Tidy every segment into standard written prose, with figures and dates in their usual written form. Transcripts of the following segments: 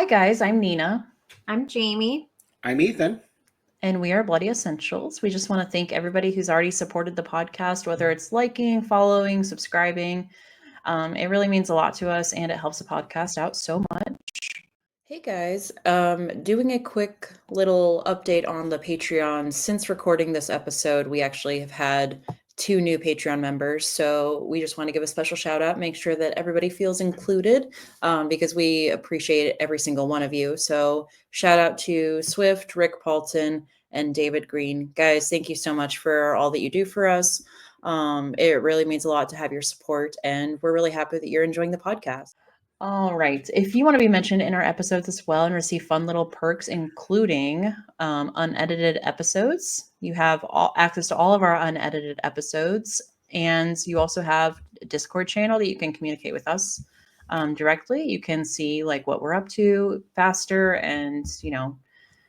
Hi, guys. I'm Nina, I'm Jamie. I'm Ethan. and we are Bloody Essentials. We just want to thank everybody who's already supported the podcast, whether it's liking, following, subscribing. It really means a lot to us, and it helps the podcast out so much. Hey, guys. Doing a quick little update on the Patreon. Since recording this episode, we actually have had 2 new Patreon members. So we just want to give a special shout out, make sure that everybody feels included because we appreciate every single one of you. So shout out to Swift, Rick Paulton, and David Green. Guys, thank you so much for all that you do for us. It really means a lot to have your support, and we're really happy that you're enjoying the podcast. All right. If you want to be mentioned in our episodes as well and receive fun little perks, including unedited episodes, you have access to all of our unedited episodes. And you also have a Discord channel that you can communicate with us directly. You can see like what we're up to faster and,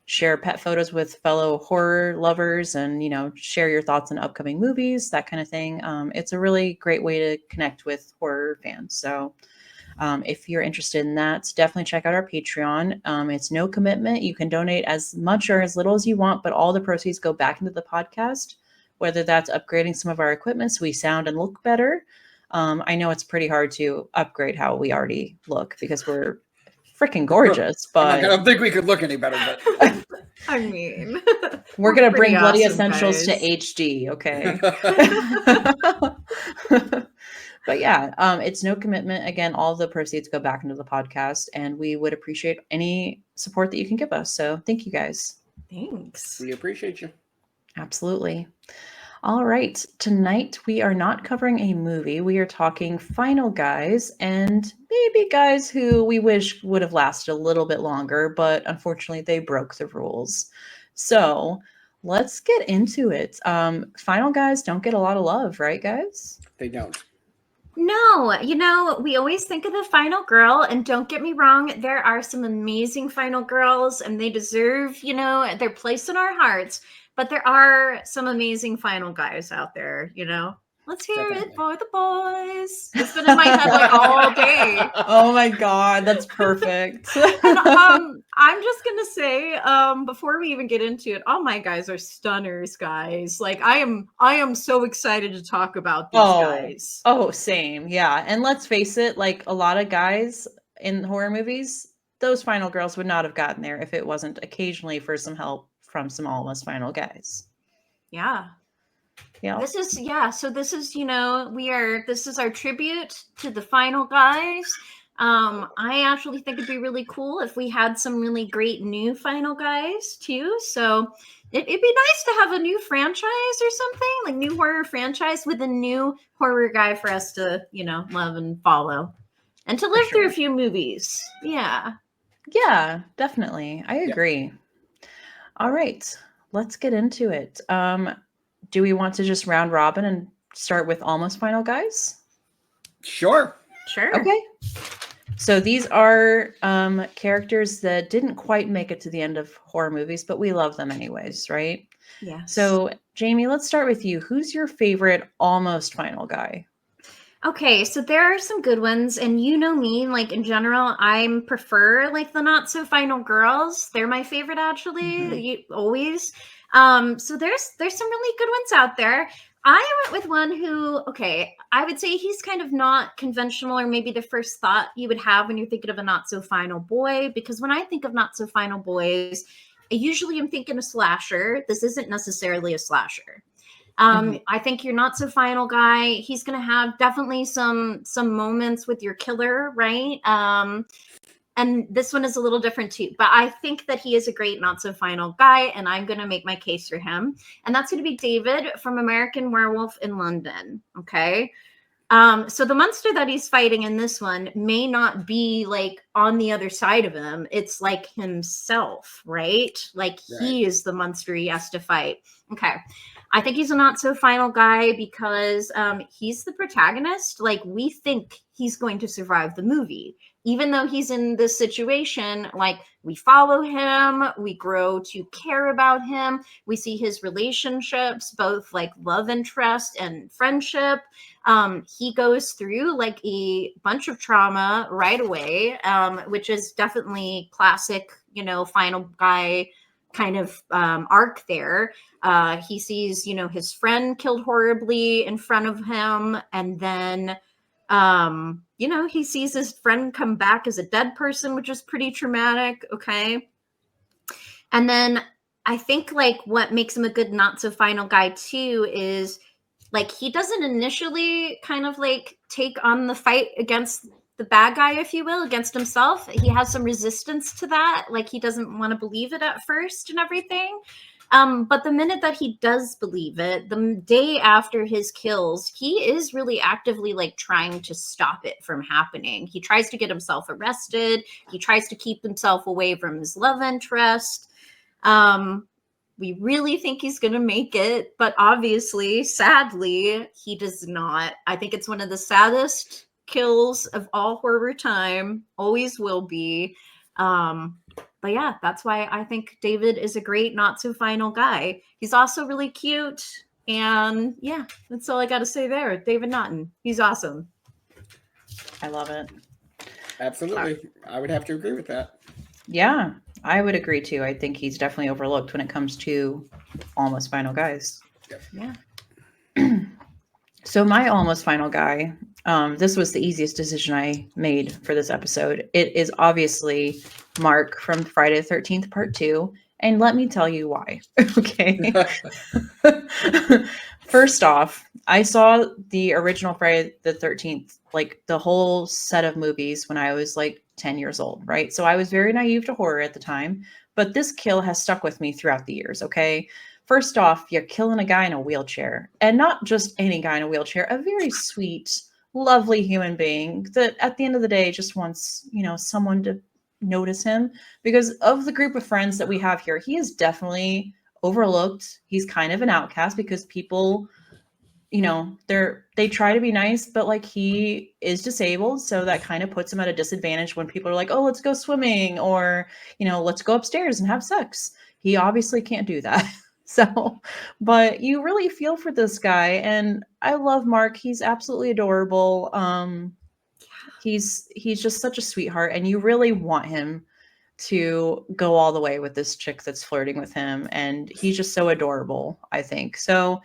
share pet photos with fellow horror lovers and, share your thoughts on upcoming movies, that kind of thing. It's a really great way to connect with horror fans. So if you're interested in that, definitely check out our Patreon. It's no commitment. You can donate as much or as little as you want, but all the proceeds go back into the podcast, whether that's upgrading some of our equipment so we sound and look better. I know it's pretty hard to upgrade how we already look because we're freaking gorgeous, but I don't think we could look any better. But I mean, we're going to bring Bloody awesome, Essentials guys. to HD, okay? But yeah, it's no commitment. Again, all of the proceeds go back into the podcast, and we would appreciate any support that you can give us. So thank you guys. Thanks. We appreciate you. Absolutely. All right. Tonight, we are not covering a movie. We are talking Final Guys and maybe guys who we wish would have lasted a little bit longer, but unfortunately, they broke the rules. So let's get into it. Final Guys don't get a lot of love, right, guys? They don't. No, we always think of the final girl, and don't get me wrong, there are some amazing final girls, and they deserve, their place in our hearts. But there are some amazing final guys out there, Let's hear Definitely. it for the boys. It's been in my head like all day. Oh my God, that's perfect. And I'm just gonna say, before we even get into it, all my guys are stunners, guys. Like I am so excited to talk about these guys. Oh, same. Yeah. And let's face it, like a lot of guys in horror movies, those final girls would not have gotten there if it wasn't occasionally for some help from some almost final guys. Yeah. Yeah. So this is, this is our tribute to the final guys. I actually think it'd be really cool if we had some really great new final guys too. So it'd be nice to have a new franchise or something, like new horror franchise with a new horror guy for us to, love and follow and to live through a few movies. Yeah. Yeah, definitely. I agree. Yeah. All right, let's get into it. Do we want to just round robin and start with almost final guys? Sure. Okay. So these are characters that didn't quite make it to the end of horror movies, but we love them anyways, right? Yeah. So Jamie, let's start with you. Who's your favorite almost final guy? Okay, so there are some good ones, and you know me, like in general, I prefer like the not so final girls. They're my favorite actually, always. So there's some really good ones out there. I went with one who, okay, I would say he's kind of not conventional, or maybe the first thought you would have when you're thinking of a not so final boy, because when I think of not so final boys, I usually am thinking a slasher. This isn't necessarily a slasher. I think you're not so final guy. He's going to have definitely some moments with your killer, right? And this one is a little different too, but I think that he is a great not so final guy, and I'm going to make my case for him. And that's going to be David from American Werewolf in London. Okay. So the monster that he's fighting in this one may not be like on the other side of him. It's like himself, right? Like he is the monster he has to fight. Okay. I think he's a not so final guy because he's the protagonist. Like we think he's going to survive the movie. even though he's in this situation, like we follow him, we grow to care about him. We see his relationships, both like love interest and friendship. He goes through like a bunch of trauma right away, which is definitely classic, you know, final guy kind of arc there. He sees, you know, his friend killed horribly in front of him, and then you know, he sees his friend come back as a dead person, which is pretty traumatic. Okay. And then I think like what makes him a good not so final guy too is like he doesn't initially kind of like take on the fight against the bad guy, if you will, against himself. He has some resistance to that. Like he doesn't want to believe it at first and everything. But the minute that he does believe it, the day after his kills, he is really actively like trying to stop it from happening. He tries to get himself arrested. He tries to keep himself away from his love interest. We really think he's going to make it, but obviously, sadly, he does not. I think it's one of the saddest kills of all horror time. Always will be. But yeah, that's why I think David is a great not so final guy. He's also really cute. And yeah, that's all I got to say there. David Naughton. He's awesome. I love it. Absolutely. I would have to agree with that. Yeah, I would agree too. I think he's definitely overlooked when it comes to almost final guys. Yeah. So my almost final guy, this was the easiest decision I made for this episode. It is obviously Mark from Friday the 13th Part 2. And let me tell you why. Okay. First off, I saw the original Friday the 13th, like the whole set of movies when I was like 10 years old, right? So I was very naive to horror at the time, but this kill has stuck with me throughout the years, okay? First off, you're killing a guy in a wheelchair, and not just any guy in a wheelchair, a very sweet, lovely human being that at the end of the day just wants, you know, someone to notice him. Because of the group of friends that we have here, he is definitely overlooked. He's kind of an outcast because people, you know, they try to be nice, but like he is disabled, so that kind of puts him at a disadvantage when people are like, oh, let's go swimming, or, you know, let's go upstairs and have sex. He obviously can't do that. So, but you really feel for this guy, and I love Mark. He's absolutely adorable. He's just such a sweetheart, and you really want him to go all the way with this chick that's flirting with him, and he's just so adorable, I think. So,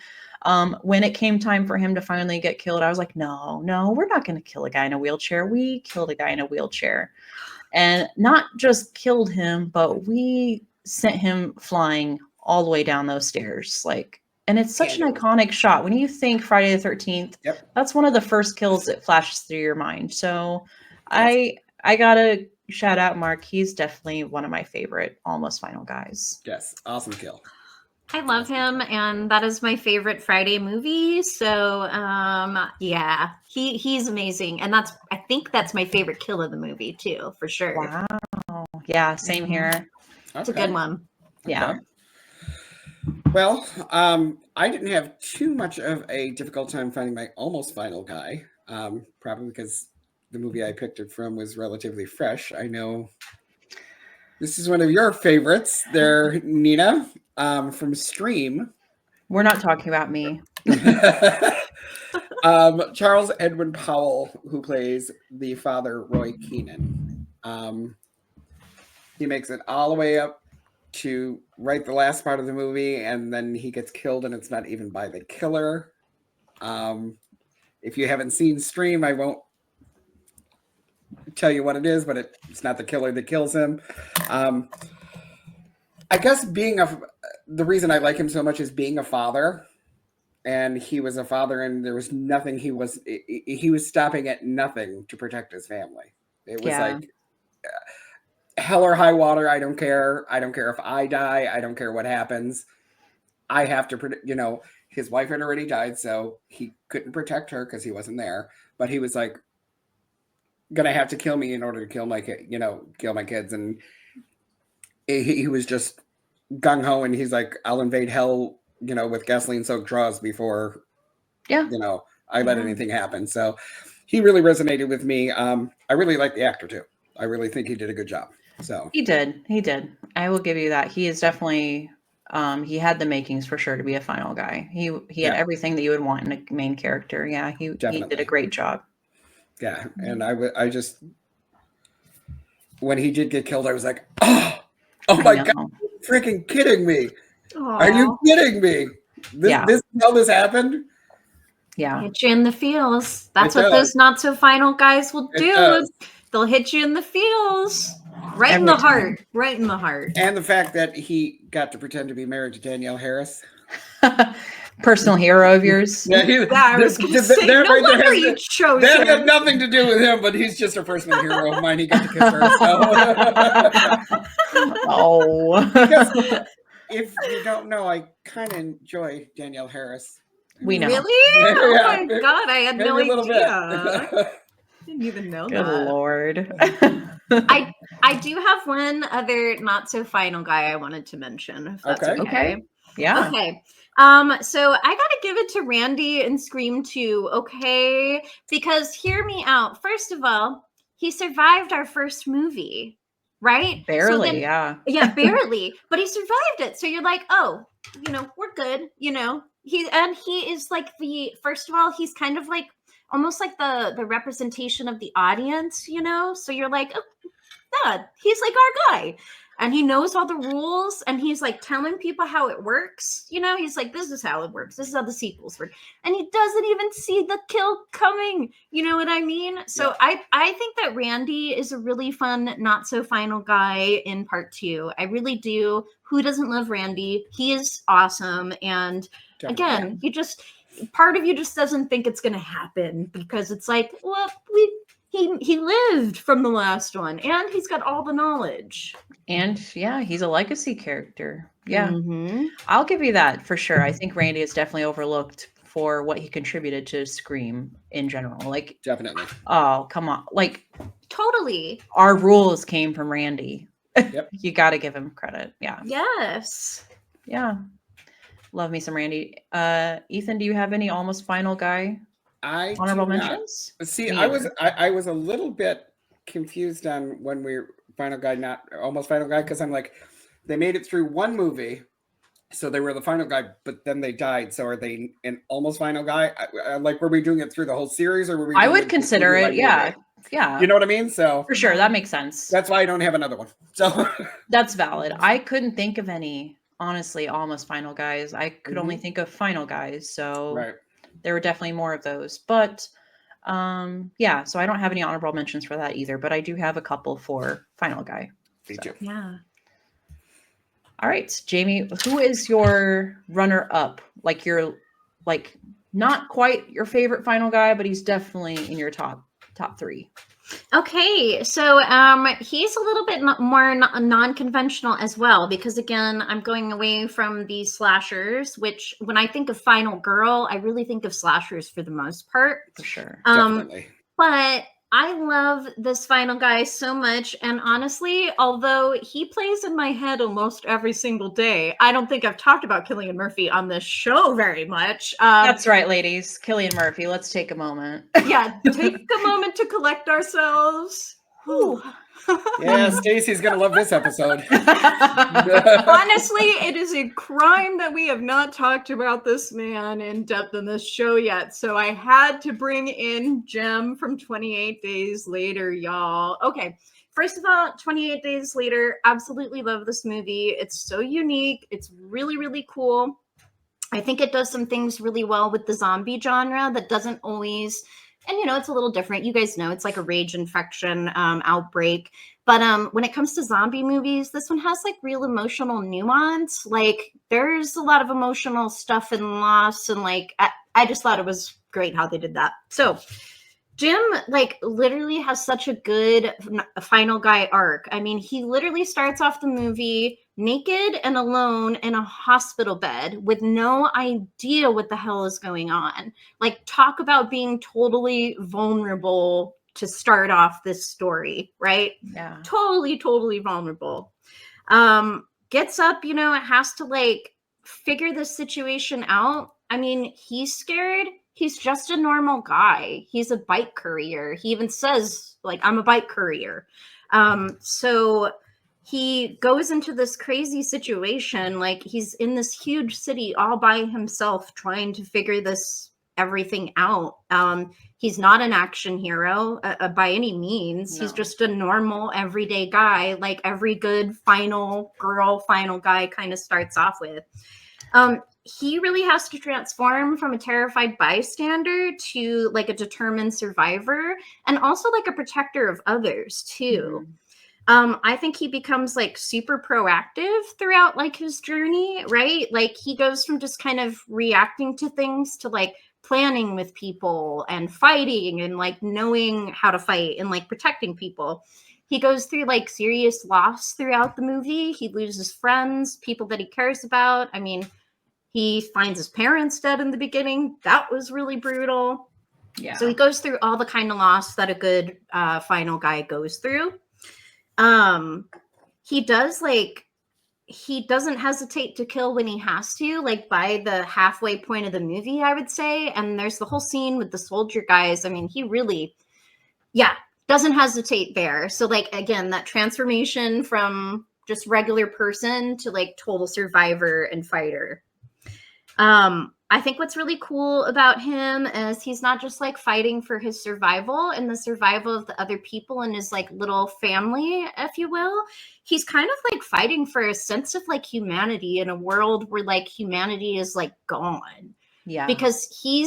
when it came time for him to finally get killed, I was like, no, we're not going to kill a guy in a wheelchair. We killed a guy in a wheelchair, and not just killed him, but we sent him flying all the way down those stairs. Like, and it's such an iconic shot. When you think Friday the 13th, Yep. that's one of the first kills that flashes through your mind. So I gotta shout out Mark. He's definitely one of my favorite almost final guys. Yes. Awesome kill. I love him, and that is my favorite Friday movie. So yeah, he's amazing. And I think that's my favorite kill of the movie too, for sure. Wow. Yeah, same here. It's a good one. Yeah. Okay. Well, I didn't have too much of a difficult time finding my almost final guy, probably because the movie I picked it from was relatively fresh. I know this is one of your favorites there, Nina, from Scream. We're not talking about me. Charles Edwin Powell, who plays the father, Roy Keenan. He makes it all the way up to right the last part of the movie, and then he gets killed, and it's not even by the killer. If you haven't seen Scream, I won't tell you what it is, but it's not the killer that kills him. I guess the reason I like him so much is being a father, and he was a father, and there was nothing he was stopping at nothing to protect his family. It was like hell or high water. I don't care. I don't care if I die. I don't care what happens. I have to protect, his wife had already died, so he couldn't protect her because he wasn't there, but he was like, gonna have to kill me in order to kill my kid, kill my kids. And he was just gung-ho, and he's like, I'll invade hell, with gasoline soaked draws before I let anything happen. So he really resonated with me. I really like the actor too. I really think he did a good job. So He did. I will give you that. He is definitely he had the makings for sure to be a final guy. He had everything that you would want in a main character. Yeah, he did a great job. Yeah, and I just when he did get killed, I was like, oh my God, you're freaking kidding me. Aww. Are you kidding me? This how this happened? Yeah. Hit you in the feels. That's what those not so final guys will do. They'll hit you in the feels. Right in the heart. Right in the heart. And the fact that he got to pretend to be married to Danielle Harris. Personal hero of yours. Yeah, I was going to say, no wonder you chose him. That had nothing to do with him, but he's just a personal hero of mine. He got to kiss her. So. Because if you don't know, I kind of enjoy Danielle Harris. We know. Really? Yeah. Oh my God, I had no idea. Didn't even know Good that. Lord. I do have one other not so final guy I wanted to mention. If that's okay. Yeah. Okay. So I gotta give it to Randy in Scream 2, okay? Because hear me out. First of all, he survived our first movie, right? Barely, Yeah, barely. But he survived it. So you're like, oh, we're good, He is like first of all, he's kind of like almost like the representation of the audience, So you're like, oh, God, he's like our guy. And he knows all the rules, and he's like telling people how it works. He's like, this is how it works. This is how the sequels work. And he doesn't even see the kill coming. You know what I mean? So I think that Randy is a really fun, not so final guy in part 2. I really do. Who doesn't love Randy? He is awesome. And again, part of you just doesn't think it's going to happen because it's like, well, he lived from the last one, and he's got all the knowledge. And he's a legacy character. Yeah. Mm-hmm. I'll give you that for sure. I think Randy is definitely overlooked for what he contributed to Scream in general. Like, definitely. Oh, come on. Like, totally. Our rules came from Randy. Yep. You got to give him credit. Yeah. Yes. Yeah. Love me some Randy. Ethan, do you have any almost final guy? Honorable mentions? See, I was a little bit confused on when we're final guy, not almost final guy, because I'm like, they made it through one movie, so they were the final guy, but then they died. So are they an almost final guy? Like, were we doing it through the whole series, or were we? I would consider it. Yeah. Yeah. You know what I mean? So for sure, that makes sense. That's why I don't have another one. So that's valid. I couldn't think of any, honestly, almost final guys. I could only think of final guys. So there were definitely more of those, but so I don't have any honorable mentions for that either, but I do have a couple for final guy. Me too. Yeah. All right, Jamie, who is your runner up? Like, you're like not quite your favorite final guy, but he's definitely in your top 3. Okay, so he's a little bit more non-conventional as well, because again, I'm going away from the slashers, which when I think of final girl, I really think of slashers for the most part. For sure. Definitely. But I love this final guy so much, and honestly, although he plays in my head almost every single day, I don't think I've talked about Cillian Murphy on this show very much. That's right, ladies. Cillian Murphy. Let's take a moment. Yeah, take a moment to collect ourselves. Whew. Yeah, Stacy's gonna love this episode. Honestly, it is a crime that we have not talked about this man in depth in this show yet. So I had to bring in Jem from 28 Days Later, y'all. Okay, first of all, 28 Days Later, absolutely love this movie. It's so unique. It's really, really cool. I think it does some things really well with the zombie genre that doesn't always... And, it's a little different. You guys know it's like a rage infection outbreak. But when it comes to zombie movies, this one has like real emotional nuance. Like, there's a lot of emotional stuff and loss. And like, I just thought it was great how they did that. So Jim, like, literally has such a good final guy arc. I mean, he literally starts off the movie naked and alone in a hospital bed with no idea what the hell is going on. Like, talk about being totally vulnerable to start off this story, right? Yeah. Totally vulnerable. Gets up, has to like figure this situation out. I mean, he's scared. he's just a normal guy. He's a bike courier. He even says, like, I'm a bike courier. So he goes into this crazy situation. Like, he's in this huge city all by himself trying to figure this everything out. He's not an action hero by any means. No. He's just a normal everyday guy, like every good final guy kind of starts off with. He really has to transform from a terrified bystander to like a determined survivor, and also like a protector of others too. I think he becomes like super proactive throughout like his journey, right? Like he goes from just kind of reacting to things to like planning with people and fighting and like knowing how to fight and like protecting people. He goes through like serious loss throughout the movie. He loses friends, people that he cares about. I mean, he finds his parents dead in the beginning. That was really brutal. Yeah. So he goes through all the kind of loss that a good final guy goes through. He doesn't hesitate to kill when he has to, like by the halfway point of the movie, I would say. And there's the whole scene with the soldier guys. I mean, he really, doesn't hesitate there. So like, again, that transformation from just regular person to like total survivor and fighter. I think what's really cool about him is he's not just like fighting for his survival and the survival of the other people in his like little family, if you will. He's kind of like fighting for a sense of like humanity in a world where like humanity is like gone. Yeah. Because he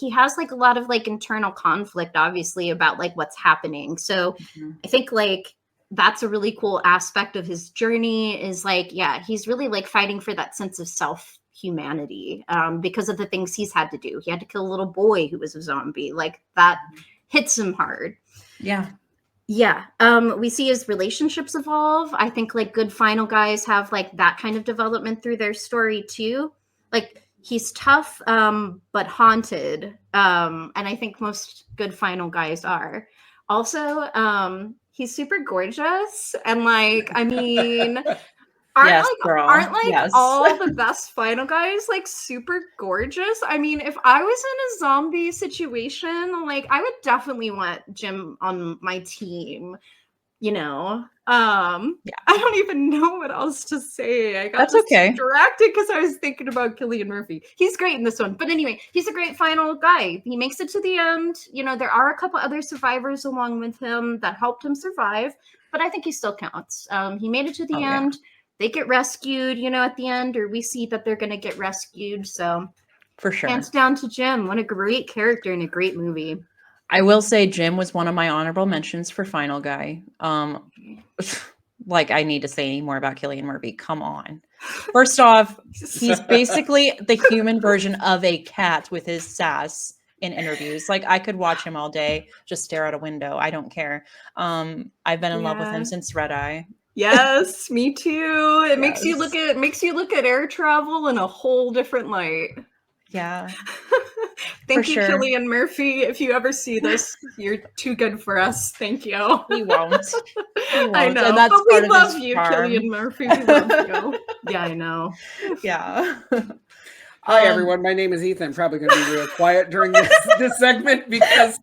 has like a lot of like internal conflict, obviously, about like what's happening. So I think like that's a really cool aspect of his journey is like, he's really like fighting for that sense of self-humanity because of the things he's had to do. He had to kill a little boy who was a zombie. Like that hits him hard. Yeah. Yeah. We see his relationships evolve. I think like good final guys have like that kind of development through their story too. Like he's tough, but haunted. And I think most good final guys are. Also, he's super gorgeous. And like, I mean, aren't all the best final guys like super gorgeous? I mean, if I was in a zombie situation, like I would definitely want Jim on my team, you know. I don't even know what else to say. I got distracted because I was thinking about Cillian Murphy. He's great in this one. But anyway, he's a great final guy. He makes it to the end. You know, there are a couple other survivors along with him that helped him survive, but I think he still counts. He made it to the end. They get rescued, you know, at the end, or we see that they're going to get rescued. So for sure. Hands down to Jim. What a great character in a great movie. I will say Jim was one of my honorable mentions for final guy. Like I need to say any more about Cillian Murphy. Come on. First off, he's basically the human version of a cat with his sass in interviews. Like I could watch him all day, just stare out a window. I don't care. I've been in love with him since Red Eye. Yes, me too. It makes you look at air travel in a whole different light. Yeah. Thank you, Cillian Murphy. If you ever see this, you're too good for us. Thank you. He won't. I know. And that's but we love you, Cillian Murphy. We love you. Yeah, I know. Yeah. Hi, everyone. My name is Ethan. I'm probably going to be real quiet during this segment because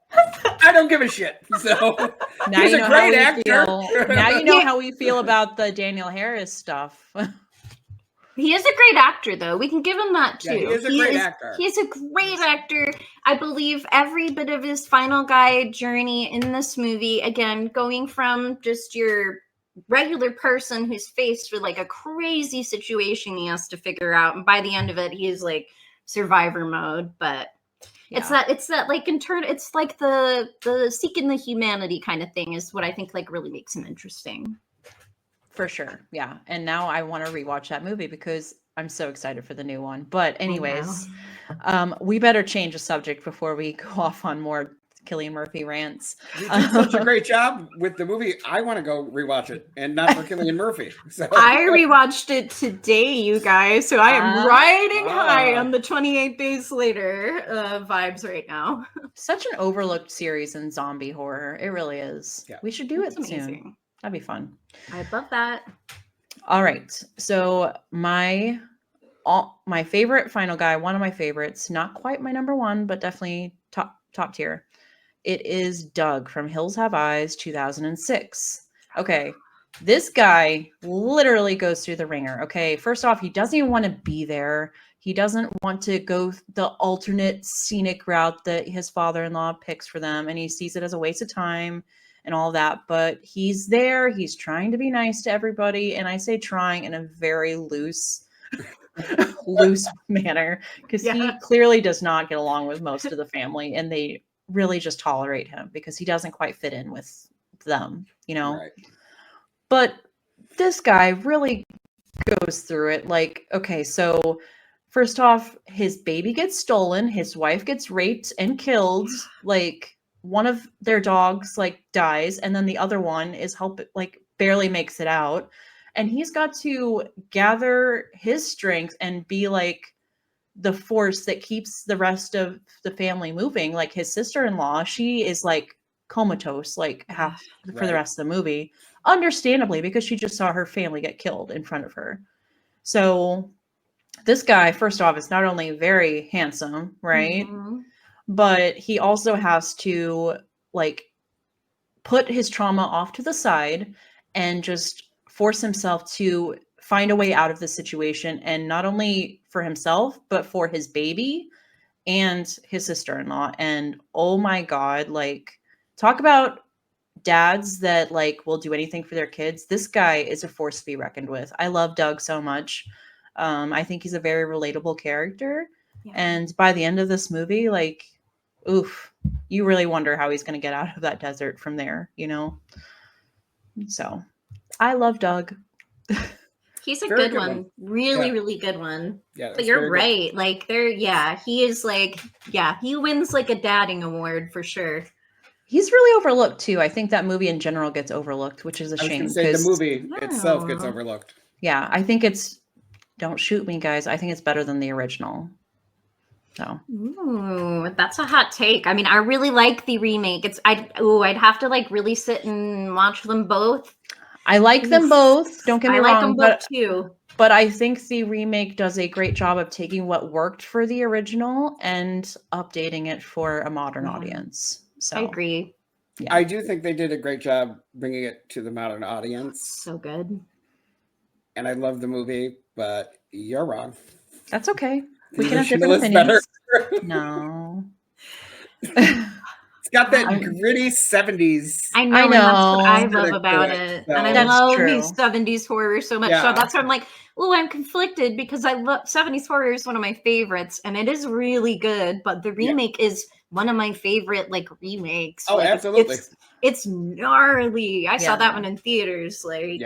I don't give a shit. So now he's a great actor. Now you know how we feel about the Daniel Harris stuff. He is a great actor, though. We can give him that, too. Yeah, he is a great actor. He's a great actor. I believe every bit of his final guy journey in this movie, again, going from just your regular person who's faced with like a crazy situation he has to figure out, and by the end of it he's like survivor mode, but it's that like in turn it's like the seeking the humanity kind of thing is what I think like really makes him interesting. For sure. Yeah. And now I want to rewatch that movie because I'm so excited for the new one. But anyways, we better change the subject before we go off on more Cillian Murphy rants. You did such a great job with the movie. I want to go rewatch it, and not for Cillian Murphy. So I rewatched it today, you guys. So I am riding high on the 28 Days Later vibes right now. Such an overlooked series in zombie horror. It really is. Yeah. We should do it soon. That'd be fun. I love that. All right. So my my favorite final guy, one of my favorites, not quite my number one, but definitely top tier. It is Doug from Hills Have Eyes, 2006. Okay. This guy literally goes through the ringer. Okay. First off, he doesn't even want to be there. He doesn't want to go the alternate scenic route that his father-in-law picks for them. And he sees it as a waste of time and all that. But he's there. He's trying to be nice to everybody. And I say trying in a very loose manner, because he clearly does not get along with most of the family, and they really just tolerate him because he doesn't quite fit in with them, you know? Right. But this guy really goes through it. Like, okay, so first off, his baby gets stolen, his wife gets raped and killed, like one of their dogs like dies, and then the other one is barely makes it out. And he's got to gather his strength and be like the force that keeps the rest of the family moving. Like his sister-in-law, she is like comatose, like half for the rest of the movie, understandably, because she just saw her family get killed in front of her. So this guy, first off, is not only very handsome, right? Mm-hmm. But he also has to like put his trauma off to the side and just force himself to find a way out of the situation, and not only for himself, but for his baby and his sister-in-law. And oh my God, like, talk about dads that like will do anything for their kids. This guy is a force to be reckoned with. I love Doug so much. I think he's a very relatable character. Yeah. And by the end of this movie, like, oof, you really wonder how he's going to get out of that desert from there, you know? So I love Doug. He's a good one. Really, really good one. Yeah, but you're right. Good. Like he is like, he wins like a dadding award for sure. He's really overlooked too. I think that movie in general gets overlooked, which is a shame. I was going to say the movie itself gets overlooked. Yeah, I think it's, don't shoot me guys, I think it's better than the original. So. Ooh, that's a hot take. I mean, I really like the remake. I'd have to like really sit and watch them both. I like them both. Don't get me wrong. I like them both too. But I think the remake does a great job of taking what worked for the original and updating it for a modern audience. So I agree. Yeah. I do think they did a great job bringing it to the modern audience. So good. And I love the movie, but you're wrong. That's okay. We can have different opinions. No. It's got that gritty 70s. I know. And that's what I love about it. So. And I love these 70s horror so much. Yeah. So that's why I'm like, oh, I'm conflicted because I love 70s horror is one of my favorites. And it is really good. But the remake is one of my favorite like remakes. Oh, like, absolutely. It's gnarly. I saw that one in theaters. Like,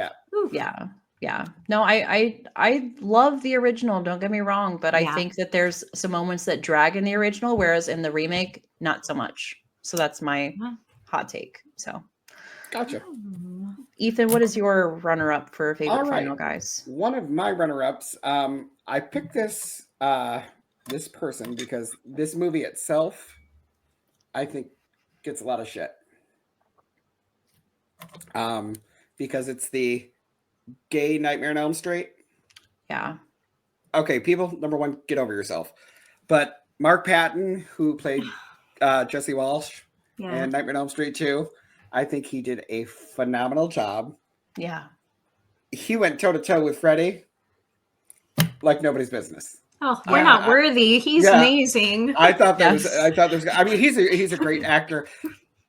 yeah. No, I love the original. Don't get me wrong, but I think that there's some moments that drag in the original, whereas in the remake, not so much. So that's my hot take. So, gotcha. Ethan, what is your runner-up for favorite final guys? One of my runner-ups. I picked this this person because this movie itself, I think, gets a lot of shit. Because it's the gay Nightmare on Elm Street. Yeah. Okay, people, number one, get over yourself. But Mark Patton, who played Jesse Walsh and Nightmare on Elm Street 2, I think he did a phenomenal job. Yeah. He went toe-to-toe with Freddy like nobody's business. Oh, we're not worthy. He's amazing. I thought that was. I mean, he's a great actor.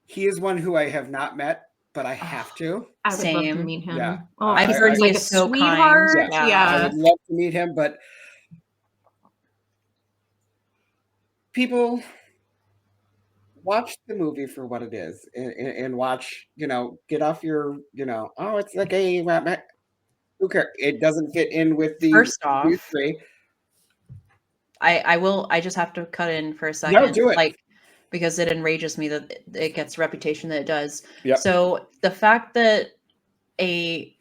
He is one who I have not met, but I have to. I would love to meet him. Yeah. Oh, I've heard he's so sweetheart. Kind. Yeah. I would love to meet him, but people watch the movie for what it is and watch, get off your, oh, it's the gay. Who cares? It doesn't fit in with the first off. Three. I just have to cut in for a second. No, do it. Like, because it enrages me that it gets the reputation that it does. Yep. So the fact that I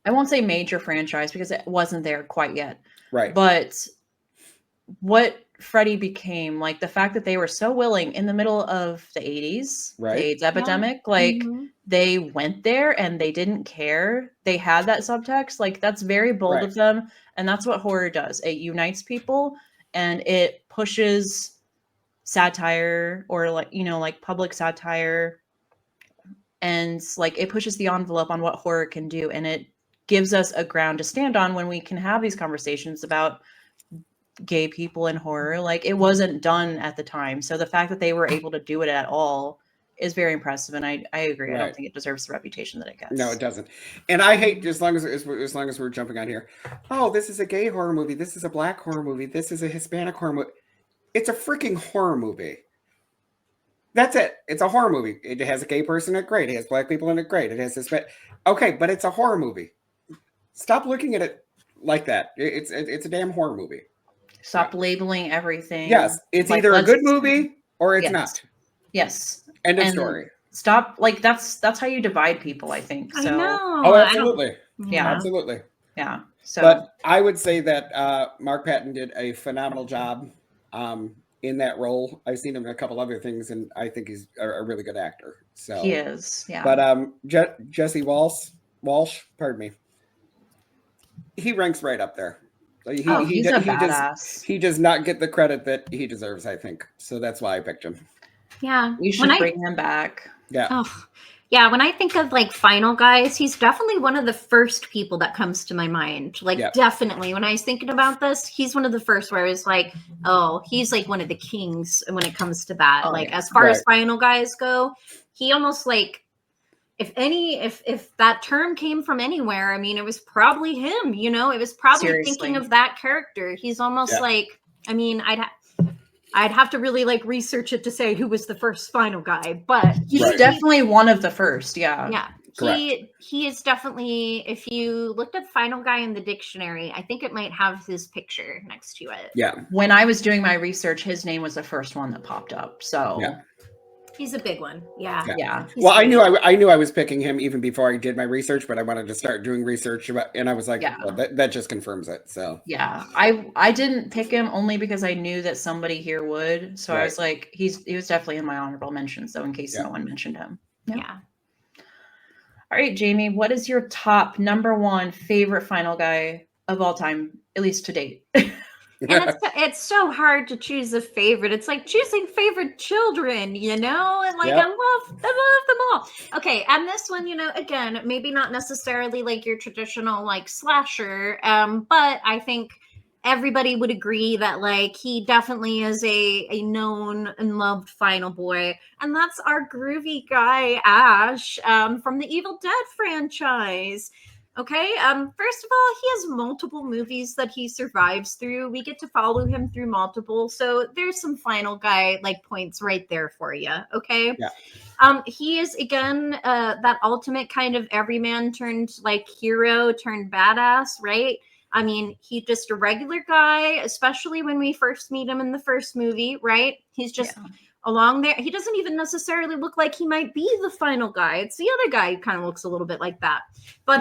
won't say major franchise because it wasn't there quite yet. Right. But what Freddy became, like the fact that they were so willing in the middle of the 80s, the AIDS epidemic, like they went there and they didn't care. They had that subtext. Like, that's very bold of them. And that's what horror does. It unites people and it pushes satire, or like, you know, like public satire. And like, it pushes the envelope on what horror can do. And it gives us a ground to stand on when we can have these conversations about gay people in horror. Like, it wasn't done at the time. So the fact that they were able to do it at all is very impressive, and I agree. I don't think it deserves the reputation that it gets. No, it doesn't. And I hate, as long as we're jumping on here. Oh, this is a gay horror movie. This is a black horror movie. This is a Hispanic horror movie. It's a freaking horror movie. That's it. It's a horror movie. It has a gay person in it, great. It has black people in it, great. It has Hispanic. Okay, but it's a horror movie. Stop looking at it like that. It's a damn horror movie. Stop labeling everything. Yes, it's like, either a good movie or it's not. Yes. End of story. Stop. Like, that's how you divide people, I think. So. I know. Oh, absolutely. Yeah. Absolutely. Yeah. So, but I would say that Mark Patton did a phenomenal job in that role. I've seen him in a couple other things, and I think he's a really good actor. So he is. Yeah. But Jesse Walsh, pardon me, he ranks right up there. He's a badass. He does not get the credit that he deserves, I think. So that's why I picked him. Yeah. You should bring him back. Yeah. Oh, yeah. When I think of like Final Guys, he's definitely one of the first people that comes to my mind. Like, definitely. When I was thinking about this, he's one of the first where I was like, oh, he's like one of the kings when it comes to that. Oh, like, as far as Final Guys go, he almost like, if that term came from anywhere, I mean, it was probably him, you know, it was probably thinking of that character. He's almost like, I mean, I'd have to really like research it to say who was the first Final Guy, but he's definitely one of the first. Yeah. Yeah. He is definitely, if you looked at Final Guy in the dictionary, I think it might have his picture next to it. Yeah. When I was doing my research, his name was the first one that popped up. So he's a big one. Yeah. Well, I knew I was picking him even before I did my research, but I wanted to start doing research and I was like, well, that just confirms it. So yeah, I didn't pick him only because I knew that somebody here would. So I was like, he was definitely in my honorable mentions, though, in case no one mentioned him. Yeah. All right, Jamie, what is your top number one favorite Final Guy of all time, at least to date? And it's so hard to choose a favorite. It's like choosing favorite children, you know? And like, I love them all. Okay, and this one, you know, again, maybe not necessarily like your traditional like slasher, but I think everybody would agree that like he definitely is a known and loved final boy. And that's our groovy guy, Ash, from the Evil Dead franchise. Okay, first of all, he has multiple movies that he survives through. We get to follow him through multiple. So there's some Final Guy like points right there for you. Okay. Yeah. He is again that ultimate kind of everyman turned like hero turned badass, right? I mean, he's just a regular guy, especially when we first meet him in the first movie, right? He's just along there. He doesn't even necessarily look like he might be the final guy. It's the other guy who kind of looks a little bit like that. But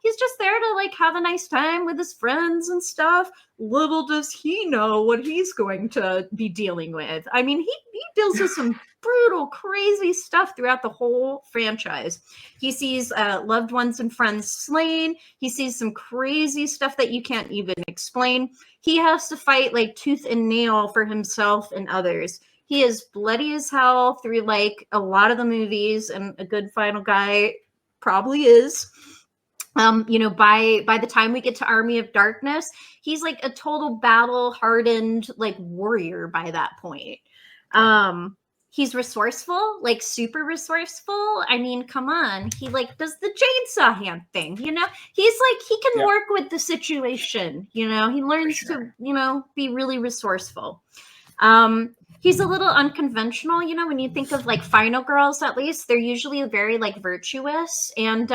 he's just there to like have a nice time with his friends and stuff. Little does he know what he's going to be dealing with. I mean, he deals with some brutal, crazy stuff throughout the whole franchise. He sees loved ones and friends slain. He sees some crazy stuff that you can't even explain. He has to fight like tooth and nail for himself and others. He is bloody as hell through like a lot of the movies, and a good final guy probably is. You know, by the time we get to Army of Darkness, he's like a total battle hardened like warrior by that point. He's resourceful, like super resourceful. I mean, come on. He like does the chainsaw hand thing, you know? He's like, he can work with the situation, you know? He learns to, you know, be really resourceful. He's a little unconventional, you know, when you think of like final girls, at least they're usually very like virtuous, and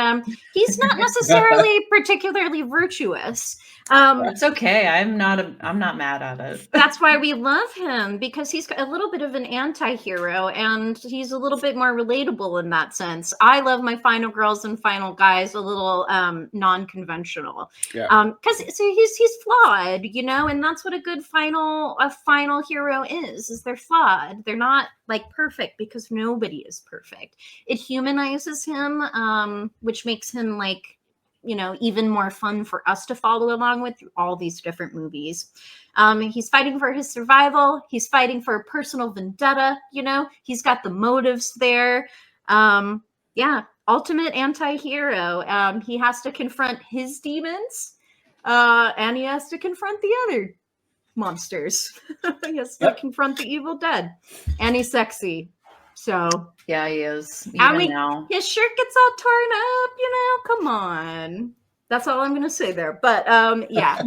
he's not necessarily particularly virtuous. It's okay. I'm not mad at it. That's why we love him, because he's a little bit of an anti-hero, and he's a little bit more relatable in that sense. I love my final girls and final guys a little non-conventional. Because he's flawed, you know, and that's what a good final hero is they're flawed. They're not like perfect because nobody is perfect. It humanizes him, which makes him like, you know, even more fun for us to follow along with through all these different movies. He's fighting for his survival. He's fighting for a personal vendetta. You know, he's got the motives there. Yeah, ultimate anti-hero. He has to confront his demons, and he has to confront the other monsters. He has to confront the evil dead, and he's sexy. So Yeah, he is. and Even now. his shirt gets all torn up. You know, come on. That's all I'm gonna say there. But yeah,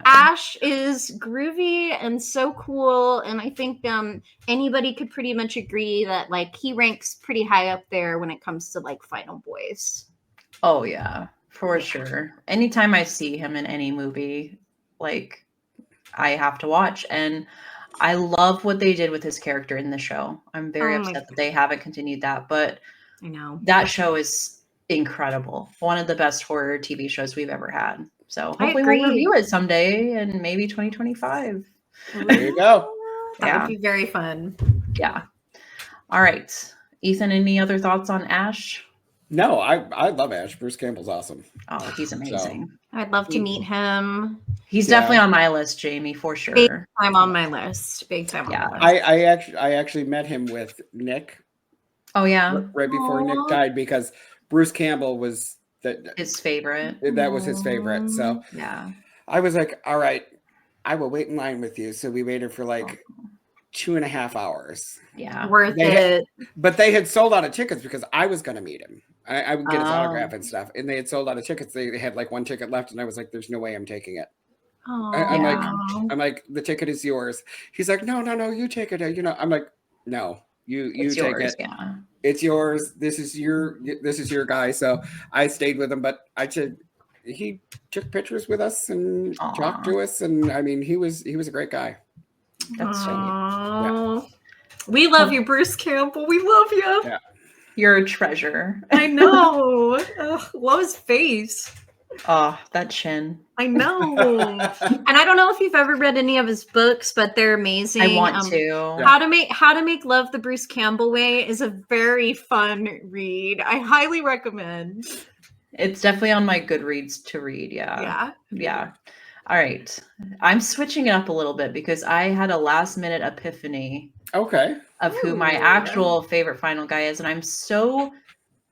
Ash is groovy and so cool, and I think anybody could pretty much agree that like he ranks pretty high up there when it comes to like final boys. Oh yeah, for sure. Anytime I see him in any movie, like I have to watch, and I love what they did with his character in the show. I'm very upset that they haven't continued that, but I know that show is incredible. One of the best horror TV shows we've ever had. So hopefully we'll review it someday and maybe 2025. There you go. That would be very fun. Yeah. All right. Ethan, any other thoughts on Ash? No, I love Ash. Bruce Campbell's awesome. Oh, he's amazing. So, I'd love to meet him. He's definitely on my list, Jamie, for sure. Big time on my list. Big time on my list. I actually met him with Nick. Oh yeah. Right before Nick died, because Bruce Campbell was his favorite. That was his favorite. So yeah. I was like, all right, I will wait in line with you. So we waited for like 2.5 hours. Yeah. Worth it. But they had sold out of tickets because I was going to meet him. I would get his autograph and stuff. And they had sold out of tickets. They had like one ticket left. And I was like, there's no way I'm taking it. I'm like, the ticket is yours. He's like, no, you take it. You know, I'm like, no, you take it. Yeah. It's yours. This is your guy. So I stayed with him, but he took pictures with us and talked to us. And I mean, he was a great guy. That's sweet. Yeah. We love you, Bruce Campbell. We love you. Yeah. You're a treasure. I know. Love his face. Oh, that chin. I know. And I don't know if you've ever read any of his books, but they're amazing. I want to. How to Make Love the Bruce Campbell Way is a very fun read. I highly recommend. It's definitely on my Goodreads to read. Yeah. All right. I'm switching it up a little bit because I had a last minute epiphany. Okay. Of who my actual favorite final guy is. And I'm so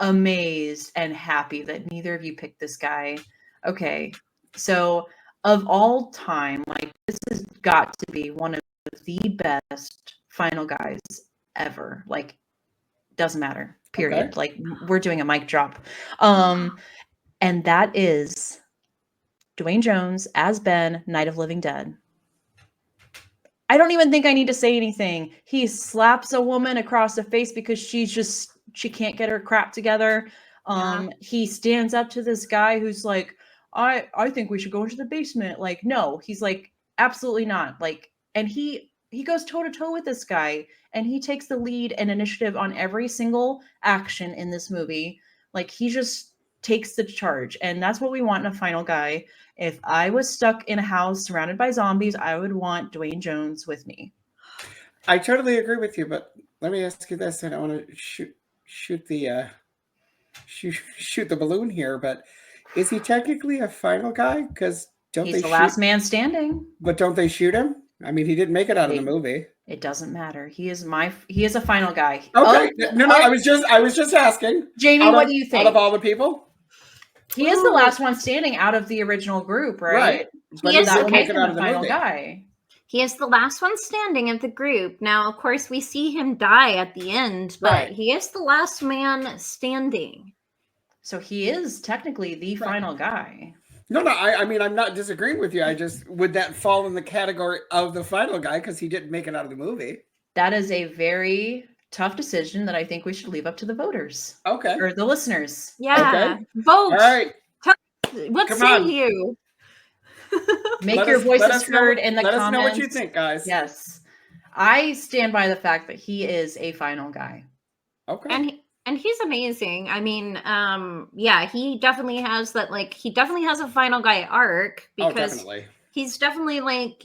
amazed and happy that neither of you picked this guy. Okay. So of all time, like this has got to be one of the best final guys ever. Like, doesn't matter. Period. Okay. Like we're doing a mic drop. And that is Dwayne Jones as Ben, Night of Living Dead. I don't even think I need to say anything. He slaps a woman across the face because she can't get her crap together. He stands up to this guy who's like, I think we should go into the basement. Like, no, he's like, absolutely not. Like, and he goes toe to toe with this guy, and he takes the lead and initiative on every single action in this movie. Like, he just takes the charge, and that's what we want in a final guy. If I was stuck in a house surrounded by zombies, I would want Dwayne Jones with me. I totally agree with you, but let me ask you this. I don't want to shoot the balloon here, but is he technically a final guy? Because he's the last man standing. But don't they shoot him? I mean, he didn't make it out of the movie. It doesn't matter. He is a final guy. Okay. No, I was just asking. Jamie, what do you think? Out of all the people? He is the last one standing out of the original group, right? Right. But he is that make him the final guy. He is the last one standing of the group. Now, of course, we see him die at the end, but he is the last man standing. So he is technically the final guy. No, I mean, I'm not disagreeing with you. I just, would that fall in the category of the final guy because he didn't make it out of the movie? That is a very tough decision that I think we should leave up to the voters. Okay. Or the listeners. Yeah. Okay. Vote. All right. What say you? Make your voices heard in the comments. Let us know what you think, guys. Yes. I stand by the fact that he is a final guy. Okay. And he's amazing. I mean, he definitely has that, like, he definitely has a final guy arc because he's definitely like,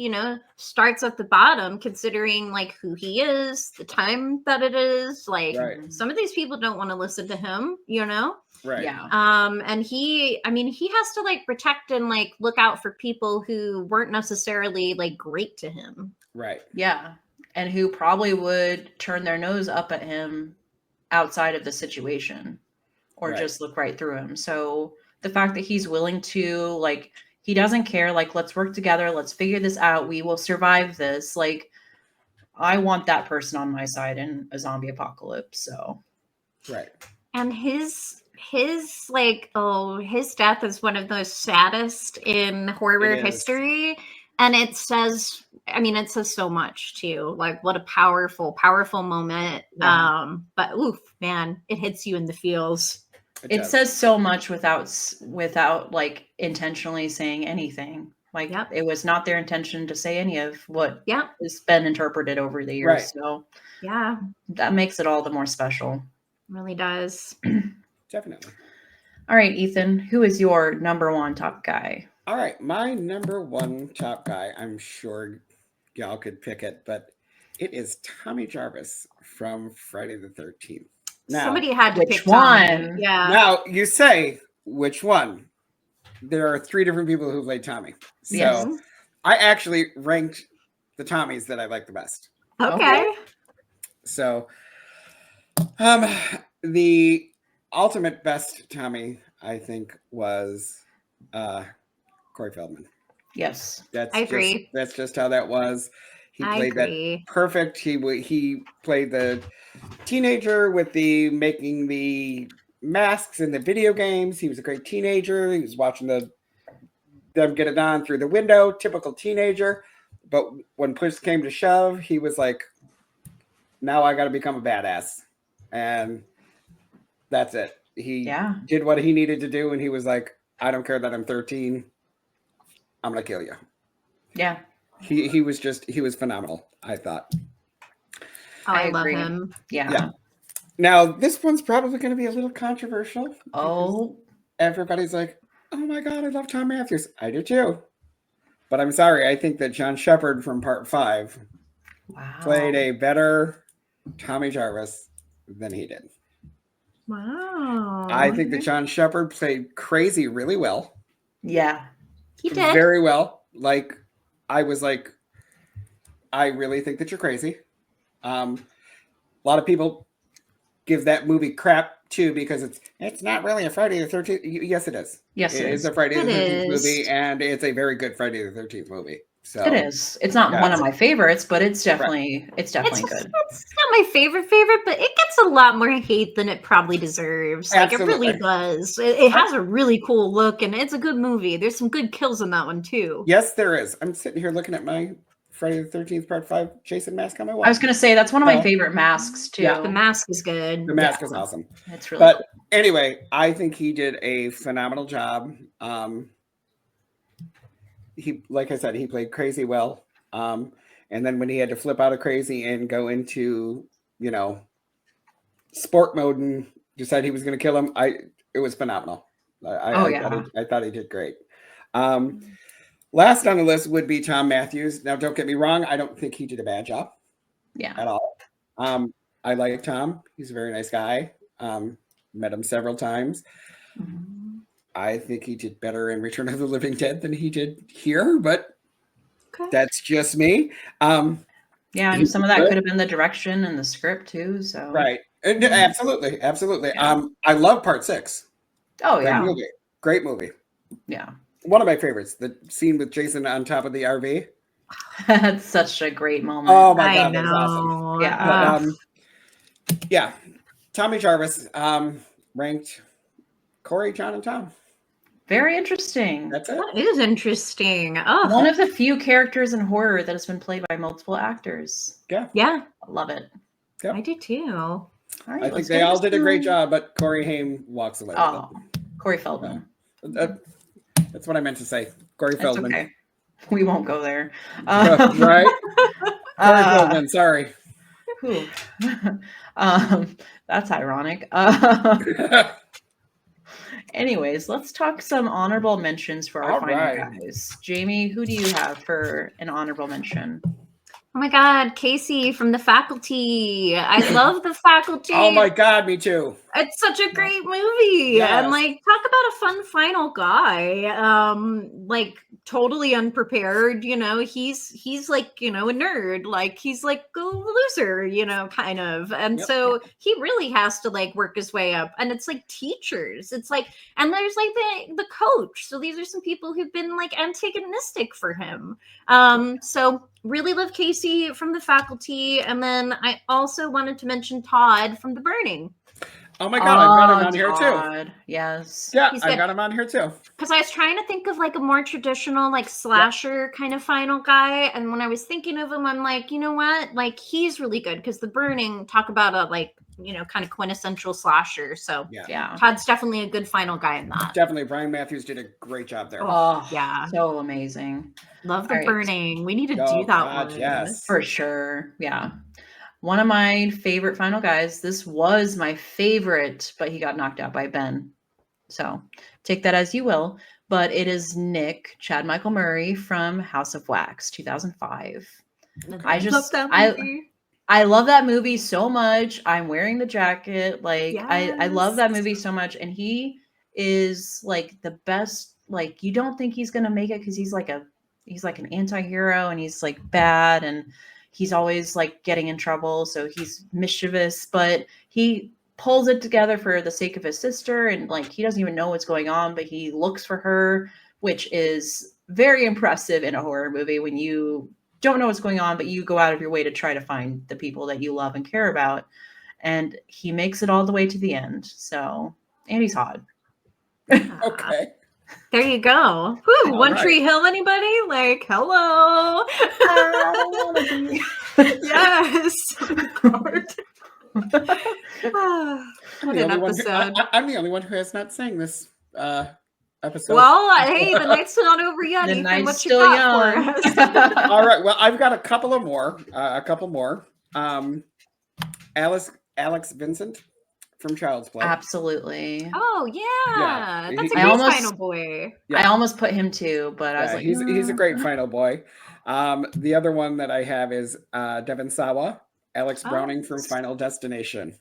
starts at the bottom considering like who he is, the time that it is. Like some of these people don't want to listen to him, Right. Yeah. And he has to like protect and like look out for people who weren't necessarily like great to him. Right. Yeah. And who probably would turn their nose up at him outside of the situation or just look right through him. So the fact that he's willing to, like, he doesn't care, like, let's work together, let's figure this out, we will survive this. Like, I want that person on my side in a zombie apocalypse. So Right. And his like, his death is one of the saddest in horror history. And it says so much too. Like, what a powerful moment. Yeah. But oof, man, it hits you in the feels. It says so much without like intentionally saying anything. Like, it was not their intention to say any of what has been interpreted over the years. Right. So yeah, that makes it all the more special. Really does. Definitely. All right, Ethan, who is your number one top guy? All right, my number one top guy, I'm sure y'all could pick it, but it is Tommy Jarvis from Friday the 13th. Now, somebody had to which pick one? Tommy. Yeah. Now, you say, which one? There are 3 different people who played Tommy. So I actually ranked the Tommies that I like the best. Okay. So the ultimate best Tommy, I think, was Corey Feldman. Yes. I agree. That's just how that was. He played that perfect. He played the teenager with the making the masks in the video games. He was a great teenager. He was watching them get it on through the window. Typical teenager. But when push came to shove, he was like, now I got to become a badass. And that's it. He did what he needed to do. And he was like, I don't care that I'm 13. I'm going to kill you. Yeah. He was phenomenal, I thought. I love him. Yeah. Now, this one's probably going to be a little controversial. Oh. Everybody's like, oh my God, I love Tom Matthews. I do too. But I'm sorry. I think that John Shepard from Part 5 played a better Tommy Jarvis than he did. Wow. I think that John Shepard played crazy really well. Yeah. He did. Very well. Like, I was like, I really think that you're crazy. A lot of people give that movie crap too because it's not really a Friday the 13th. Yes, it is. Yes, it is a Friday the 13th movie, and it's a very good Friday the 13th movie. So it is. It's not one of my favorites, but it's definitely good. It's not my favorite, but it gets a lot more hate than it probably deserves. Like, Absolutely. it really does. It has a really cool look, and it's a good movie. There's some good kills in that one too. Yes, there is. I'm sitting here looking at my Friday the 13th Part 5 Jason mask on my wall. I was going to say that's one of my favorite masks too. Yeah, the mask is good. The mask is awesome. It's really cool. Anyway, I think he did a phenomenal job. He, like I said, he played crazy well. And then when he had to flip out of crazy and go into, sport mode and decide he was going to kill him, it was phenomenal. I thought he did great. Last on the list would be Tom Matthews. Now, don't get me wrong. I don't think he did a bad job. Yeah. At all. I like Tom. He's a very nice guy. Met him several times. Mm-hmm. I think he did better in Return of the Living Dead than he did here, but that's just me. And some of that could have been the direction and the script too. So right. Absolutely. Yeah. I love Part 6. Oh, yeah. Great movie. Yeah. One of my favorites, the scene with Jason on top of the RV. That's such a great moment. Oh my God, that was awesome. Yeah. But, Tommy Jarvis ranked Corey, John, and Tom. Very interesting. That's it. That is interesting. Oh. One of the few characters in horror that has been played by multiple actors. Yeah. I love it. Yep. I do too. All right, I think they all did a great job, but Corey Haim walks away with it. Corey Feldman. That's what I meant to say. Corey Feldman. Okay. We won't go there. Right? Corey Feldman, sorry. That's ironic. Anyways, let's talk some honorable mentions for our All final right. guys. Jamie, who do you have for an honorable mention? Oh my God, Casey from The Faculty. I love The Faculty. Oh my God, me too. It's such a great movie. Yes. And like, talk about a fun final guy. Like totally unprepared, you know, he's like, you know, a nerd. Like he's like a loser, you know, kind of. And Yep. so he really has to like work his way up. And it's like teachers. It's like, and there's like the coach. So these are some people who've been like antagonistic for him. So really love Casey from The Faculty. And then I also wanted to mention Todd from The Burning. Oh my God, I've got him on here too. Todd. Yes. Yeah, He's I've good. got him on here too. Because I was trying to think of like a more traditional like slasher kind of final guy. And when I was thinking of him, I'm like, you know what? Like he's really good because The Burning, talk about a like, you know, kind of quintessential slasher. So Yeah. Todd's definitely a good final guy in that. Definitely. Brian Matthews did a great job there. Oh, yeah. So amazing. Love The All right. Burning. We need to Oh, do that God, one. yes. For sure. Yeah. One of my favorite final guys. This was my favorite, but he got knocked out by Ben. So take that as you will. But it is Nick, Chad Michael Murray from House of Wax, 2005. I just love that movie. I love that movie so much. I'm wearing the jacket. Like I love that Yes. movie so much. And he is like the best. Like you don't think he's gonna make it because he's like an anti-hero and he's like bad and he's always like getting in trouble. So he's mischievous, but he pulls it together for the sake of his sister. And like he doesn't even know what's going on, but he looks for her, which is very impressive in a horror movie when you don't know what's going on, but you go out of your way to try to find the people that you love and care about. And he makes it all the way to the end. So, and he's hot. Okay. There you go. Woo, All One right. Tree Hill, anybody? Like, hello. Yes. What an episode. I'm the only one who has not sang this episode. Well, hey, the night's not over yet. The Ethan, night's what you still got young. for us? All right. Well, I've got a couple more. Alex Vincent from Child's Play. Absolutely. Oh yeah, Yeah. that's a I great almost- final boy. Yeah. I almost put him too, but I was like, he's a great final boy. The other one that I have is Devon Sawa, Alex Browning from Final Destination.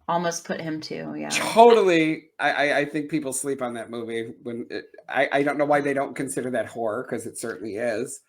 almost put him too. Yeah. Totally. I think people sleep on that movie. I don't know why they don't consider that horror, because it certainly is.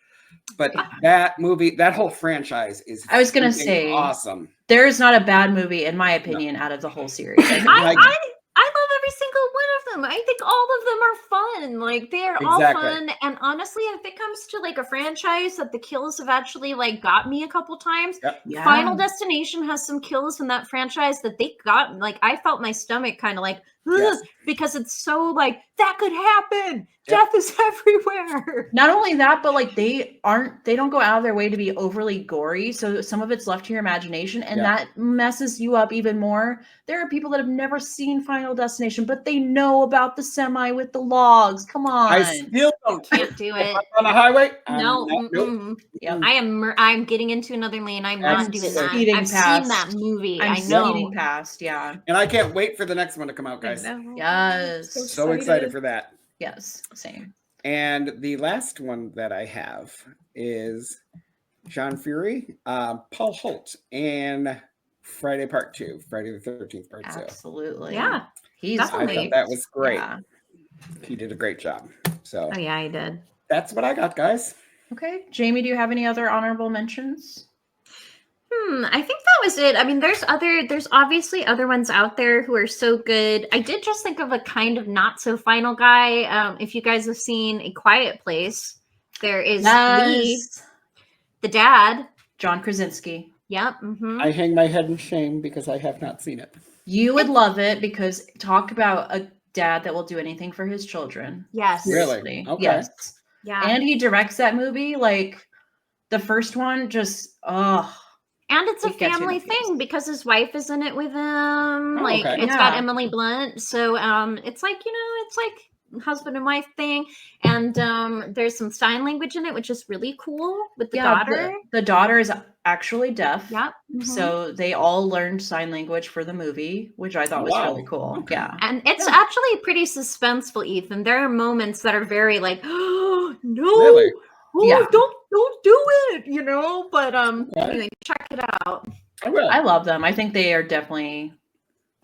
But that movie, that whole franchise is I was gonna freaking say, awesome. There is not a bad movie, in my opinion, out of the whole series. I love every single one of them. I think all of them are fun. Like they're all Exactly. fun. And honestly, if it comes to like a franchise that the kills have actually like got me a couple times, Yeah. Final Destination has some kills in that franchise that they got. Like I felt my stomach kind of like, Yes. because it's so like that could happen. Death is everywhere. Not only that, but like they don't go out of their way to be overly gory. So some of it's left to your imagination, and that messes you up even more. There are people that have never seen Final Destination, but they know about the semi with the logs. Come on. I still don't. Can't do it. On the highway? No, Nope. Yep. I'm getting into another lane. I'm not doing that. speeding I've past. seen that movie. I'm I know. speeding past. Yeah. And I can't wait for the next one to come out, guys. Yes. So excited for that. Yes. Same. And the last one that I have is John Fury, Paul Holt, and Friday Part 2, Friday the 13th Part 2. Absolutely. Yeah. He's I definitely. thought that was great. Yeah. He did a great job. So Oh yeah, I did. that's what I got, guys. Okay. Jamie, do you have any other honorable mentions? I think that was it. I mean, there's obviously other ones out there who are so good. I did just think of a kind of not so final guy. If you guys have seen A Quiet Place, there is Lee, the dad. John Krasinski. Yep. I hang my head in shame because I have not seen it. You would love it, because talk about a dad that will do anything for his children. Yes. Really? Seriously. Okay. Yes. Yeah. And he directs that movie. Like the first one, just And it's a It gets you family in the face. thing because his wife is in it with him. Oh, like okay. it's got Yeah. Emily Blunt. So it's like, it's like husband and wife thing, and there's some sign language in it, which is really cool with the Yeah, daughter. the daughter is actually deaf. Yep. Mhm. So they all learned sign language for the movie, which I thought was Wow. really cool. Okay. Yeah. And it's Yeah. actually pretty suspenseful, Ethan. There are moments that are very like, oh no, Really? oh Yeah. don't do it, you know. But Okay. anyway, check it out. I will. I love them. I think they are definitely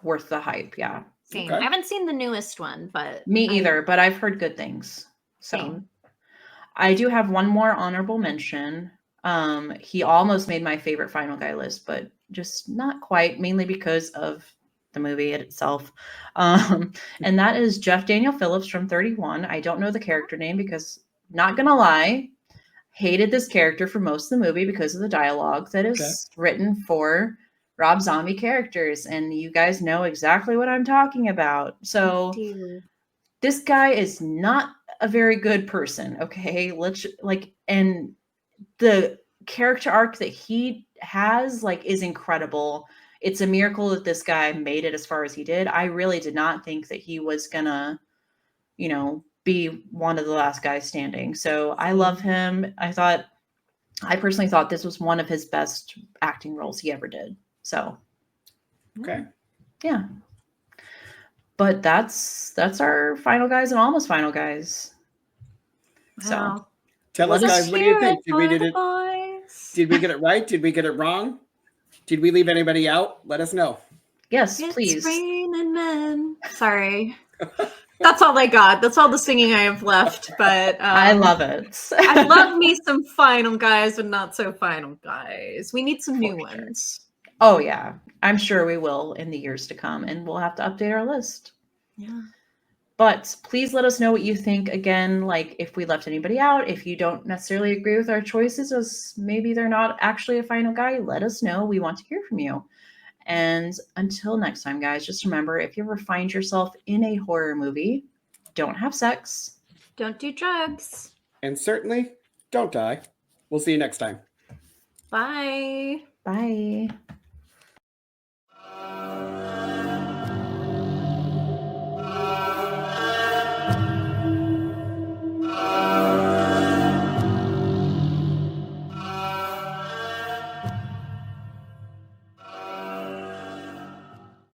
worth the hype. Yeah. Same. Okay. I haven't seen the newest one, but Me either, but I've heard good things. So Same. I do have one more honorable mention. He almost made my favorite Final Guy list, but just not quite, mainly because of the movie itself. And that is Jeff Daniel Phillips from 31. I don't know the character name because, not gonna lie, hated this character for most of the movie because of the dialogue that is written for Rob Zombie characters. And you guys know exactly what I'm talking about. So this guy is not a very good person. Okay. And the character arc that he has is incredible. It's a miracle that this guy made it as far as he did. I really did not think that he was gonna, be one of the last guys standing. So I love him. I personally thought this was one of his best acting roles he ever did. So, Okay. yeah. But that's our final guys and almost final guys. Wow. So Tell us, Let us guys, what do you think? Did we for get the it? boys. Did we get it right? Did we get it wrong? Did we leave anybody out? Let us know. yes, It's please. raining men. Sorry. That's all I got. That's all the singing I have left. But I love it. I love me some final guys and not so final guys. We need some new For sure. ones. Oh yeah, I'm sure we will in the years to come, and we'll have to update our list. Yeah. But please let us know what you think. Again, if we left anybody out, if you don't necessarily agree with our choices, as maybe they're not actually a final guy, let us know. We want to hear from you. And until next time, guys, just remember, if you ever find yourself in a horror movie, don't have sex. Don't do drugs. And certainly, don't die. We'll see you next time. Bye. Bye.